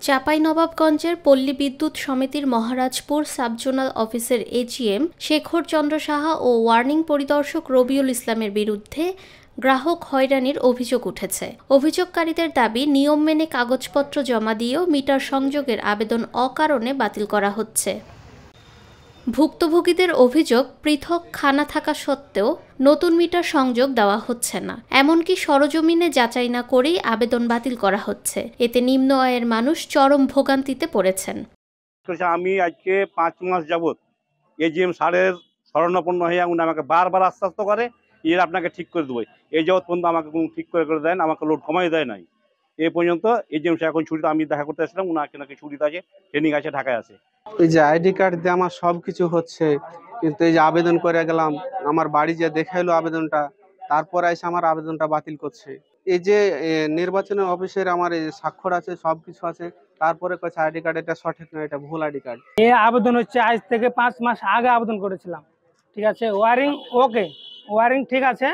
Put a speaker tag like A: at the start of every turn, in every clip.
A: চাঁপাইনবাবগঞ্জের পল্লী বিদ্যুৎ সমিতির মহারাজপুর সাবজোনাল অফিসের এজিএম শেখর চন্দ্র সাহা ও ওয়ার্নিং পরিদর্শক রবিউল ইসলামের বিরুদ্ধে গ্রাহক হয়রানির অভিযোগ উঠেছে। অভিযোগকারীদের দাবি, নিয়ম মেনে কাগজপত্র জমা দিয়েও মিটার সংযোগের আবেদন অকারণে বাতিল করা হচ্ছে। ভুক্তভোগীদের অভিযোগ, পৃথক খানা থাকা সত্ত্বেও নতুন মিটার সংযোগ দেওয়া হচ্ছে না, এমনকি সরজমিনে যাচাই না করেই আবেদন বাতিল করা হচ্ছে। এতে নিম্ন আয়ের মানুষ চরম ভোগান্তিতে পড়েছেন।
B: আমি আজকে 5 মাস যাবত এজিএম সারের শরণাপন্ন হয়ে আমাকে বারবার আশ্বস্ত করে এর আপনাকে ঠিক করে দেবো, এই যাবত পর্যন্ত আমাকে ঠিক করে দেন, আমাকে লোড কমাই দেয় নাই। এই পর্যন্ত এজিএম সাহেব এখন ছুটিতে, আমি দেখা করতে আসলাম, ওনাকে নাকি ছুটিতে আছে, ট্রেনিং আছে, ঢাকায় আছে।
C: এই যে আইডি কার্ড দিয়ে আমার সব কিছু হচ্ছে, কিন্তু এই যে আবেদন করে গেলাম, আমার বাড়ি যে দেখাইলো আবেদনটা, তারপর এসে আমার আবেদনটা বাতিল করছে। এই যে নির্বাচনের অফিসের আমার এই স্বাক্ষর আছে, সবকিছু আছে, তারপরে কয়েছে আইডি কার্ড এটা সঠিক নয়, এটা ভুল আইডি কার্ড।
D: এই আবেদন হচ্ছে আজ থেকে 5 মাস আগে আবেদন করেছিলাম, ঠিক আছে। ওয়ারিং ওকে, ওয়ারিং ঠিক আছে,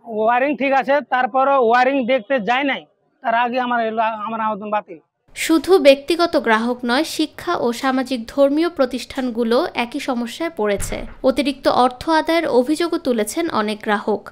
D: ওয়ারিং ঠিক আছে, তারপরে ওয়ারিং দেখতে যায় নাই, তার আগে আমার আবেদন বাতিল।
A: শুধু ব্যক্তিগত গ্রাহক নয়, শিক্ষা ও সামাজিক ধর্মীয় প্রতিষ্ঠানগুলো একই সমস্যায় পড়েছে। অতিরিক্ত অর্থ আদায়ের অভিযোগও তুলেছেন অনেক গ্রাহক।